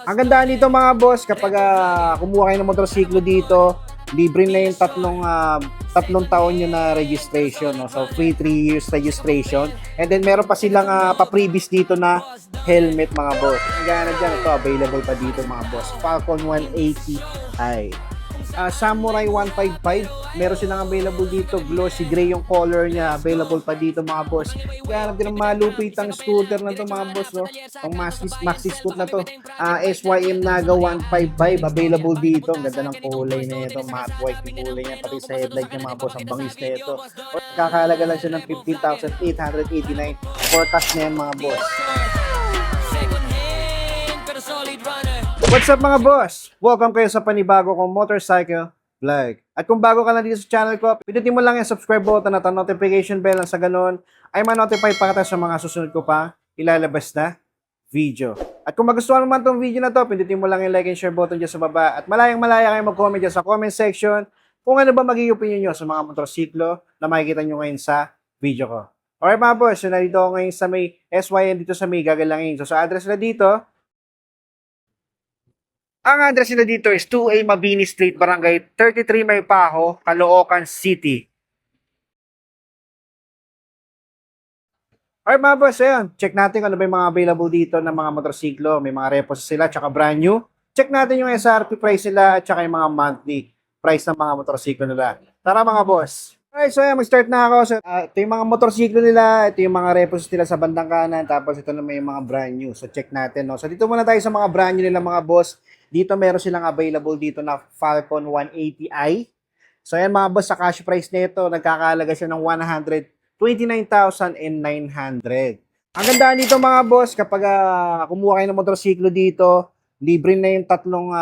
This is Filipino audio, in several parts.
Ang ganda nito mga boss, kapag kumuha kayo ng motorsiklo dito, libre na yung tatlong taon nyo na registration. No? So, free 3 years registration. And then, meron pa silang pa-previous dito na helmet mga boss. Ang gana dyan, ito, available pa dito mga boss. Falcon 180i. Samurai 155, meron silang available dito. Glossy gray yung color niya. Available pa dito mga boss. Kaya din ang malupitang scooter na to mga boss. No? Ang maxi scoot na to. SYM Naga 155 available dito. Ang ganda ng kulay na ito. Matte white yung kulay niya. Pati sa headlight niya mga boss. Ang bangis na ito. Kakalaga lang siya ng 15,889. Forecast na yan mga boss. What's up mga boss? Welcome kayo sa panibago kong motorcycle vlog. At kung bago ka na dito sa channel ko, pindutin mo lang yung subscribe button at ang notification bell nang sa ganun ay ma-notify pa kita sa mga susunod ko pa ilalabas na video. At kung magustuhan mo man itong video na to, pindutin mo lang yung like and share button dyan sa baba at malayang-malaya kayo mag-comment dyan sa comment section kung ano ba magiging opinion nyo sa mga motorsiklo na makikita nyo ngayon sa video ko. Alright mga boss, so nandito ako ngayon sa may SYM dito sa may gagalangin. So sa address na dito, ang address nila dito is 2A Mabini Street, Barangay 33 Maypaho, Caloocan City. Alright mga boss, ayan. Check natin kung ano ba yung mga available dito ng mga motorsiklo. May mga repos sila, tsaka brand new. Check natin yung SRP price nila at tsaka yung mga monthly price ng mga motorsiklo nila. Tara mga boss. Alright, so ayan, mag-start na ako. So, ito yung mga motorsiklo nila, ito yung mga repos nila sa bandang kanan, tapos ito na may mga brand new. So check natin, no. So dito muna tayo sa mga brand new nila mga boss. Dito meron silang available dito na Falcon 180i. So ayan mga boss, sa cash price nito, nagkakahalaga siya ng 129,900. Ang ganda nito mga boss, kapag kumuha kayo ng motorsiklo dito, libre na yung tatlong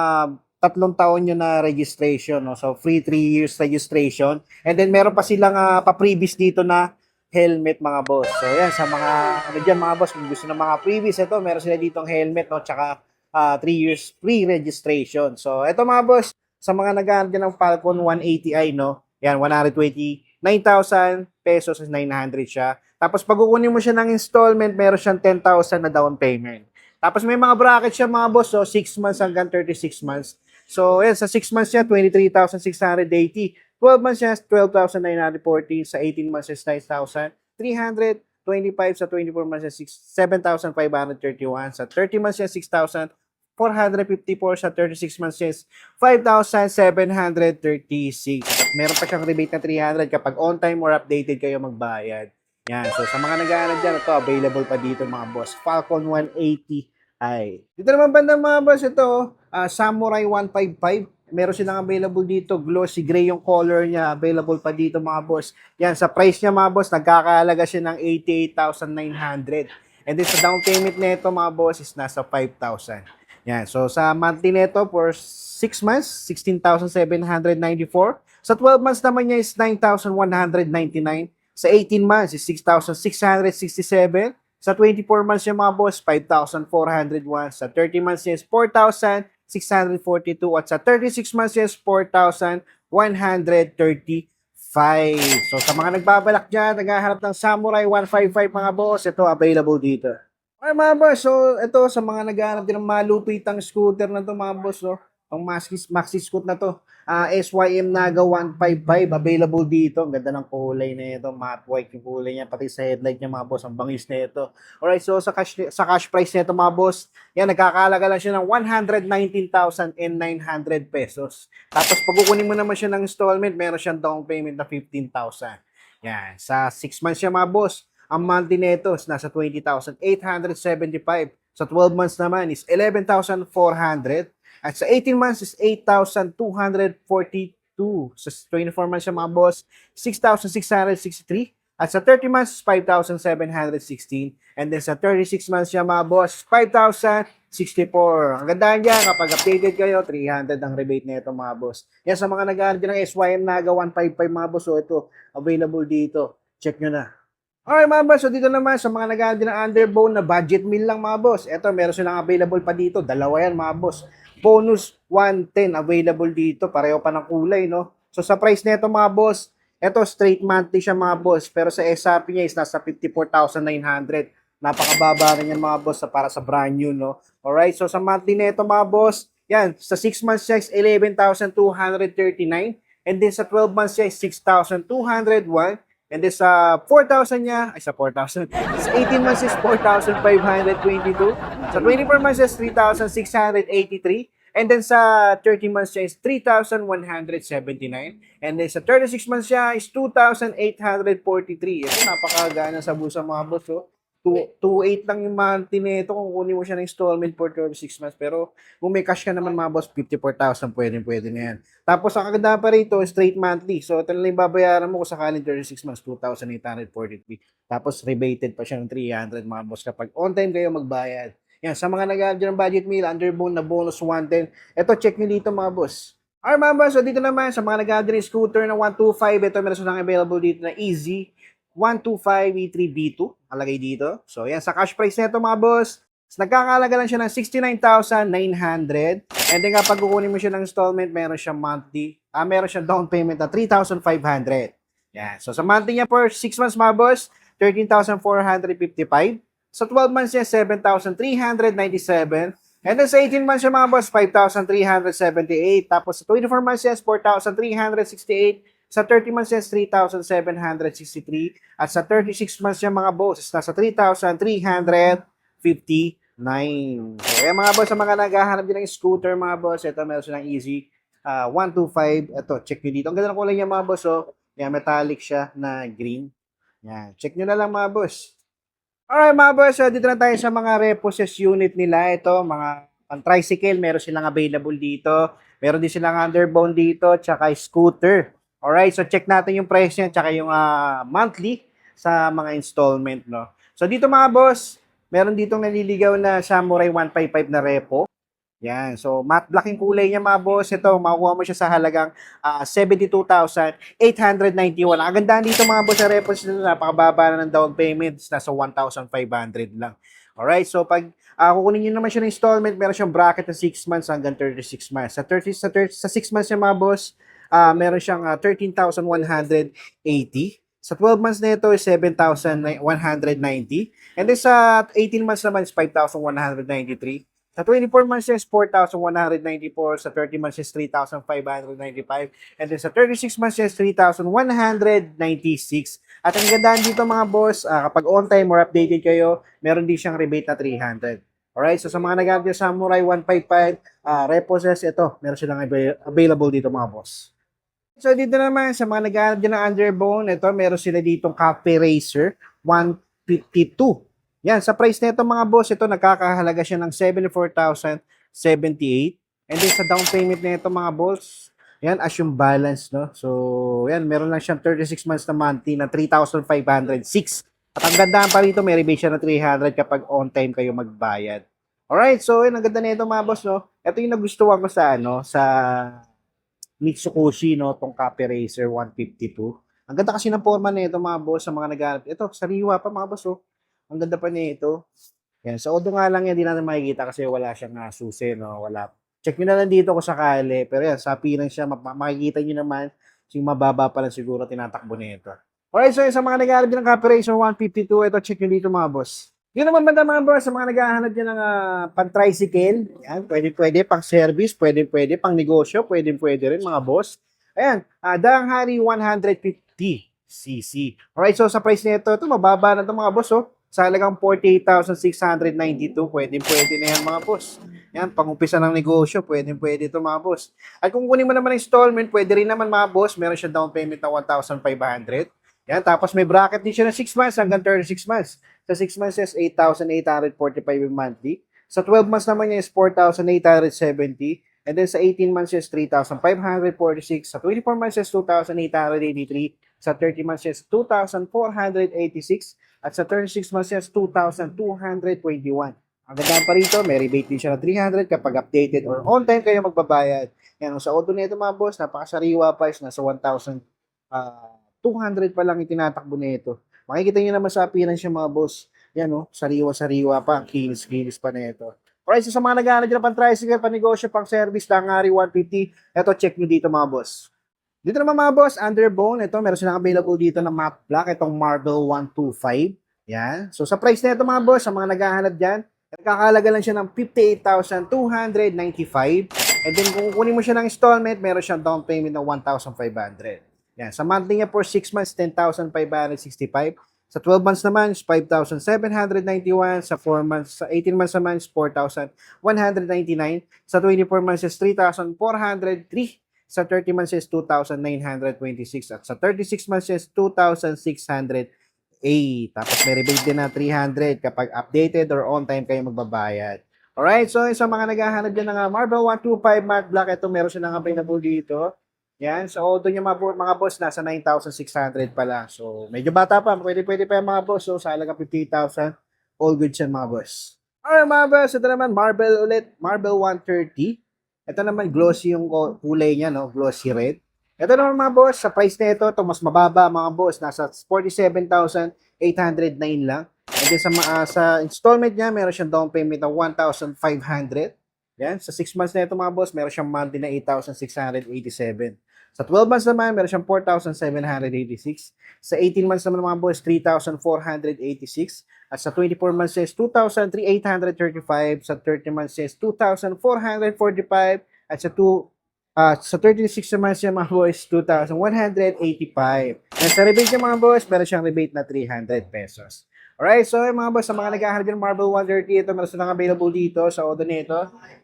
taon nyo na registration. No? So free 3 years registration. And then meron pa silang pa-previous dito na helmet mga boss. So ayan, sa mga ano dyan mga boss, kung gusto ng mga previous, ito meron sila ditong helmet, no? Tsaka 3 years free registration. So, ito mga boss, sa mga naghahanap din ng Falcon 180i, no? Yan, 129,000 pesos is 900 siya. Tapos, pag kukunin mo siya ng installment, meron siyang 10,000 na down payment. Tapos, may mga bracket siya mga boss, so 6 months hanggang 36 months. So, yan, sa 6 months niya, 23,680. 12 months niya, 12,940. Sa 18 months is 9,325. Sa 24 months niya, 7,531. Sa 30 months niya, 6,454. Sa 36 months is 5,736. At meron pa siyang rebate na 300 kapag on time or updated kayo magbayad. Yan. So sa mga nag-aaral dyan, ito available pa dito mga boss. Falcon 180i. Dito naman banda mga boss, ito Samurai 155. Meron silang available dito. Glossy gray yung color niya. Available pa dito mga boss. Yan. Sa price niya mga boss, nagkakahalaga siya ng 88,900. And then sa down payment nito mga boss is nasa 5,000. Yan. So, sa monthly neto for 6 months, 16,794. Sa 12 months naman niya is 9,199. Sa 18 months is 6,667. Sa 24 months niya mga boss, 5,401. Sa 30 months niya is 4,642. At sa 36 months niya is 4,135. So, sa mga nagbabalak dyan, naghahanap ng Samurai 155 mga boss, ito available dito. Ay mga boss, so ito sa mga naghahanap din ng malupitang scooter na to mga boss, no? Ang maxi scoot na to. SYM Naga 155 available dito. Ang ganda ng kulay na ito, matte white yung kulay niya, pati sa headlight niya mga boss, ang bangis na ito. Alright, so sa cash price nito mga boss, yan nagkakahalaga lang siya ng 119,900 pesos. Tapos pag kukunin mo naman siya ng installment, meron siyang down payment na 15,000. Yan, sa 6 months siya mga boss. Ang monthly nito is nasa 20,875. Sa 12 months naman is 11,400. At sa 18 months is 8,242. Sa 24 months siya mga boss, 6,663. At sa 30 months is 5,716. And then sa 36 months siya mga boss, 5,064. Ang ganda niya, kapag updated kayo, 300 ang rebate nito mga boss. Yan sa mga nag-aaral ng SYM Naga 155 mga boss. So ito, available dito. Check nyo na. Alright mga boss, so dito naman sa mga nag-aaral ng underbone na budget meal lang mga boss. Ito, meron silang available pa dito. Dalawa yan mga boss. Bonus 110 available dito. Pareho pa ng kulay, no? So sa price nito mga boss, ito straight monthly siya mga boss. Pero sa SRP niya is nasa 54,900. Napakababa rin yan mga boss para sa brand new, no? Alright, so sa monthly nito mga boss, yan, sa 6 months siya is 11,239. And then sa 12 months siya is 6,201. And then sa 4,000 niya, ay sa 4,000. Sa 18 months is 4,522. Sa 24 months is 3,683. And then sa 30 months siya is 3,179. And then sa 36 months siya is 2,843. Ito napakagana sa busa mga boss. Oh. 2.8 lang yung monthly nito kung kunin mo siya ng installment for 36 months. Pero kung may cash ka naman mga boss, 54,000 pwede na yan. Tapos ang kaganda pa rito, straight monthly. So ito na lang yung babayaran mo kung sakaling 36 months, 2,843. Tapos rebated pa siya ng 300 mga boss kapag on time kayo magbayad. Yan, sa mga nag-aadyo ng budget meal, underbone na bonus 110. Ito, check nyo dito mga boss. Alright mga boss, so dito naman sa mga nag-aadyo ng scooter na 125, ito meron silang available dito na easy. 125 E3B2, alagay dito. So, yan, sa cash price nito mga boss, nagkakalaga lang siya ng 69,900. And then kapag kukunin mo siya ng installment, meron siyang monthly, meron siyang down payment na 3,500. Yan. So, sa monthly niya for 6 months mga boss, 13,455. Sa 12 months niya, 7,397. And then sa 18 months niya mga boss, 5,378. Tapos sa 24 months niya, 4,368. Sa 30 months yes, 3,763. At sa 36 months yung mga boss, nasa 3,359. So, mga boss, sa mga naghahanap din ng scooter, mga boss, ito meron silang easy 125. Ito, check nyo dito. Ang ganda ng kulay niya, mga boss. Oh. Yan, metallic siya na green. Yan, check nyo na lang, mga boss. Alright, mga boss, so dito na tayo sa mga repossess unit nila. Ito, mga tricycle, meron silang available dito. Meron din silang underbone dito, tsaka scooter. Alright, so check natin yung price niya tsaka yung monthly sa mga installment, no? So dito mga boss, meron ditong naliligaw na Samurai 155 na repo. Yan, so matte black yung kulay niya mga boss. Ito, makukuha mo siya sa halagang 72,891. Ang ganda dito mga boss sa repo nila, napakababa na ng down payments, nasa 1,500 lang. Alright, so pag kukunin nyo naman siya ng installment, meron siyang bracket na 6 months hanggang 36 months. Sa 6 months niya mga boss, meron siyang 13,180. Sa 12 months na ito is 7,190. And then sa 18 months naman is 5,193. Sa 24 months is 4,194. Sa 30 months is 3,595. And then sa 36 months is 3,196. At ang gandaan dito mga boss, kapag on time or updated kayo, meron din siyang rebate na 300. Alright, so sa mga nag-aadyo sa Samurai 155, repossess, ito, meron silang available dito mga boss. So dito naman sa mga nag-aadyo ng underbone, ito meron sila ditong Cafe Racer 152. Yan, sa price nito mga boss, ito nagkakahalaga siya ng 74,078. And then sa down payment nito mga boss, yan as yung balance, no? So, yan, meron lang siyang 36 months na monthly na 3,506. At ang gandaan pa rito, may rebate siya na 300 kapag on time kayo magbayad. Alright, so yan, ang ganda nito mga boss, no? Ito yung nagustuhan ko sa, sa Mitsukoshi, no, tong Cafe Racer 152. Ang ganda kasi ng forma nito mga boss sa mga naghahanap. Ito, sariwa pa mga boss, oh. Ang ganda pa nito. Yan, sa Odo nga lang yan, di natin makikita kasi wala siyang susi, no, wala. Check nyo na lang dito kung sakali. Pero yan, sa appearance siya, makikita nyo naman, yung mababa pa lang siguro tinatakbo nito. Alright, so sa mga naghahanap din ng Cafe Racer 152, ito, check nyo dito mga boss. Yun naman banda mga boss, sa mga naghahanap din ng pan-tricycle, yan, pwede pang service, pwede pang negosyo, pwede rin mga boss. Ayan, Dang Hari 150cc. Alright, so sa price nito, ito mababa na ito mga boss, oh. Sa halagang 48,692, pwede na yan mga boss. Yan, pang-umpisa ng negosyo, pwede ito mga boss. At kung kunin mo naman ng installment, pwede rin naman mga boss, meron siya down payment na 1,500. Yan, tapos may bracket din siya na 6 months hanggang 36 months. Sa 6 months is 8,845 monthly. Sa 12 months naman niya is 4,870. And then sa 18 months is 3,546. Sa 24 months is 2,883. Sa 30 months is 2,486. At sa 36 months is 2,221. Ang gandaan pa rito, may rebate din siya na 300 kapag updated or on time kayo magbabayad. Yan, sa auto nito mga boss, napakasariwa pa is nasa 1,200 pa lang itinatakbo nito. Makikita nyo naman sa appearance yung mga boss. Yan o, sariwa-sariwa pa. Kinis pa na ito. Alright, so sa mga naghahanap dyan pang tricycle, pang negosyo, pang service, Dangari 150, ito check nyo dito mga boss. Dito naman mga boss, underbone, ito meron silang available dito na matte black, itong Marble 125. Yan. So sa price na ito mga boss, sa mga naghahanap dyan, nagkakahalaga lang siya ng 58,295. And then kung kukunin mo siya ng installment, meron siyang down payment ng 1,500. Yan. Sa monthly niya for 6 months, 10,565. Sa 12 months naman is 5,791. Sa 4 months, sa 18 months naman is 4,199. Sa 24 months is 3,403. Sa 30 months is 2,926. At sa 36 months is 2,600. Tapos may rebate din na 300 kapag updated or on time kayo magbabayad. Alright, so sa mga naghahanap dyan ng Marble 125 matte black, ito meron silang available dito. Yan, so auto niya mga boss, nasa 9,600 pa lang. So medyo bata pa, pwede pa yung mga boss. So sa halagang 50,000, all good yan mga boss. Alright mga boss, ito naman Marble ulit, Marble 130. Ito naman glossy yung kulay niya, no? Glossy red. Ito naman mga boss, sa price na ito mas mababa mga boss, nasa 47,809 lang. And then sa installment niya, meron siyang down payment ng 1,500. Yan, sa 6 months na ito mga boss, meron siyang monthly na 8,687. Sa 12 months naman, meron siyang 4,786. Sa 18 months naman mga boss, 3,486. At sa 24 months is 2,835. Sa 30 months is 2,445. At sa 36 naman siya mga boys, 2,185. And sa rebate niya mga boys, meron siyang rebate na 300 pesos. Alright, so mga boss, sa mga naghahanap ng Marble 130, ito meron silang available dito sa order nito.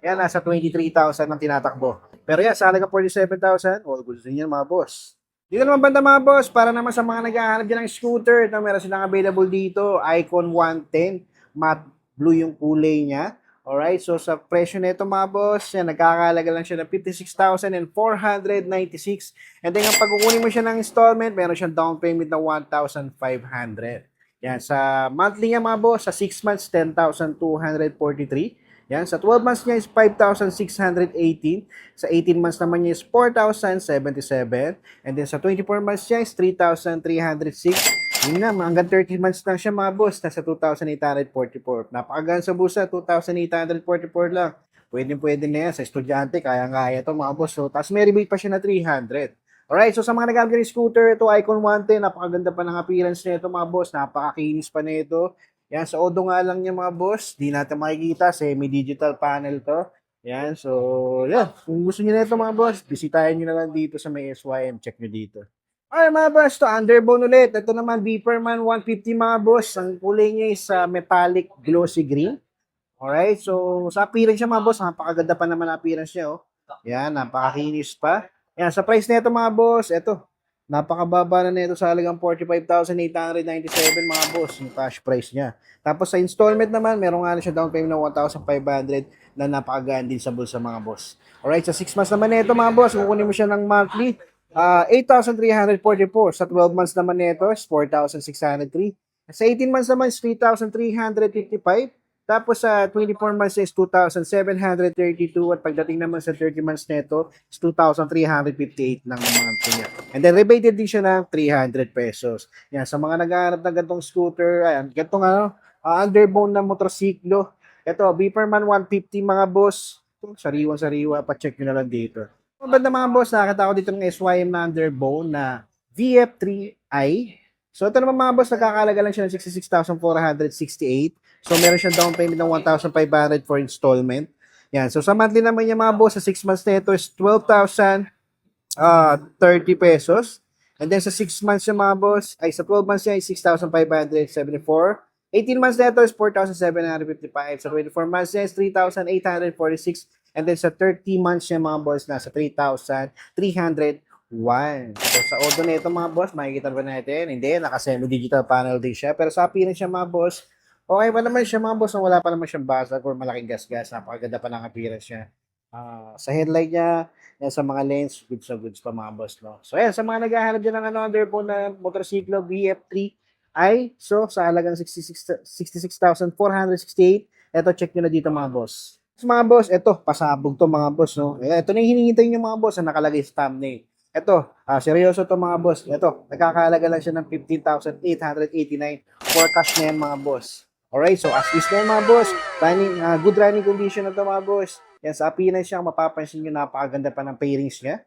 Yan, nasa 23,000 ang tinatakbo. Pero yan, sa halaga 47,000, all goods din yan mga boss. Dito naman banda mga boss, para naman sa mga naghahanap dyan ng scooter, ito meron silang available dito, Icon 110, matte blue yung kulay niya. Alright, so sa presyo nito mga boss, yan, nagkakalaga lang siya ng 56,496. And then, pag kukunin mo siya ng installment, meron siyang down payment ng 1,500. Yan, sa monthly niya mga boss, sa 6 months, 10,243. Yan, sa 12 months niya is 5,618. Sa 18 months naman niya is 4,077. And then sa 24 months niya is 3,306. Yun na, hanggang 30 months lang siya mga boss, nasa 2,844. Napakagaan sa busa, 2,844 lang. Pwede na yan, sa estudyante, kaya-kaya to mga boss. So, tapos may rebate pa siya na 300. Alright, so sa mga nag-upgrade ng scooter, ito Icon 110, napakaganda pa ng appearance nito mga boss, napakakinis pa nito. Yan, sa odo nga lang niya mga boss, di natin makikita, semi-digital panel to. Yan, so yan, kung gusto niyo nito mga boss, bisitahin niyo na lang dito sa may SYM, check niyo dito. Alright mga boss, to underbone ulit. Ito naman, Beeperman 150 mga boss, ang kulay niya is metallic glossy green. Alright, so sa appearance niya mga boss, napakaganda pa naman ang appearance niya. Oh. Yan, napakakinis pa. Yan, sa price nito mga boss, ito, napakababa na nito sa halagang 45,897 mga boss, yung cash price niya. Tapos sa installment naman, meron nga na siya down payment ng 1,500 na napakagaan din sa bulsa mga boss. Alright, sa 6 months naman nito mga boss, kukunin mo siya ng monthly, 8,344. Sa 12 months naman nito is 4,603. Sa 18 months naman is 3,355. Tapos sa 24 months is 2,732 at pagdating naman sa 30 months nito is 2,358 lang ang mga niya. And then rebated din siya ng 300 pesos. Yan, sa mga naghahanap ng gantong scooter, ayan, gantong underbone na motorsiklo. Ito, Beeperman 150 mga boss. Ito, sariwa-sariwa, pa-check nyo na lang dito. Mga mga boss, nakakita ko dito ng SYM na underbone na VF3i. So ito naman mga boss, nakakalaga lang siya ng 66,468. So, meron siyang down payment ng 1,500 for installment. Yan. So, sa monthly naman niya mga boss, sa 6 months na ito is 12,030 pesos. And then, sa 6 months niya mga boss, sa 12 months niya is 6,574. 18 months na ito is 4,755. Sa 24 months niya is 3,846. And then, sa 30 months niya mga boss, nasa 3,301. So, sa auto na ito mga boss, makikita ba natin? Hindi, naka-semi-digital panel din siya. Pero sa appearance niya mga boss, okay pa naman siya mga boss, wala pa naman siyang basag or malaking gas-gas. Napakaganda pa ng appearance niya. Sa headlight niya, yan, sa mga lens, goods pa mga boss. No? So ayan, sa mga naghahanap dyan ng underbone na motorsiklo VF3i, so sa halagang 66,468, eto check nyo na dito mga boss. So mga boss, eto, pasabog to mga boss. No? Ito na yung hinihintay nyo mga boss na nakalagay sa thumbnail. Ito, seryoso to mga boss. Ito, nagkakahalaga lang siya ng 15,889 for cash na yan mga boss. Alright, so as is na yan mga boss. Good running condition na to mga boss. Yan, sa appearance siya, mapapansin nyo napakaganda pa ng pairings niya.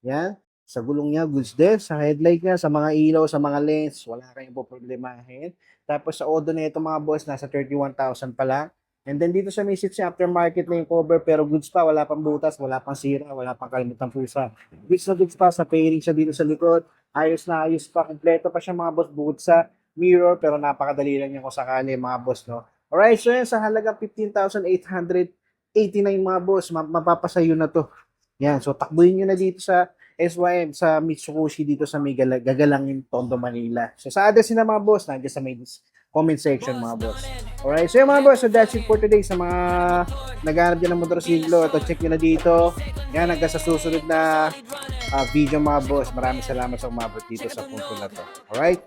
Yan. Sa gulong niya, goods din. Sa headlight niya, sa mga ilaw, sa mga lens, wala kayong poproblemahin. Tapos sa odo na ito mga boss, nasa 31,000 pa lang. And then dito sa may seats niya, aftermarket na yung cover, pero goods pa, wala pang butas, wala pang sira, wala pang kalimutan pusa. Goods na goods pa, sa fairing siya dito sa likod. Ayos na ayos pa, kompleto pa siya mga boss, bukod sa mirror, pero napakadali lang niya kung sakali mga boss, no? Alright, so yan, sa halagang 15,889 mga boss, mapapasayo na to. Yan, so takbuhin nyo na dito sa SYM, sa Mitsubishi dito sa may Gagalangin, Tondo, Manila. So sa address na mga boss, nandiyan sa may comment section mga boss. Alright, so yung mga boss, so that's it for today. Sa mga naghanap dyan ng motorsiklo, ito check nyo na dito. Yan, hanggang sa susunod na video mga boss. Maraming salamat sa umabot dito sa punto na to. Alright?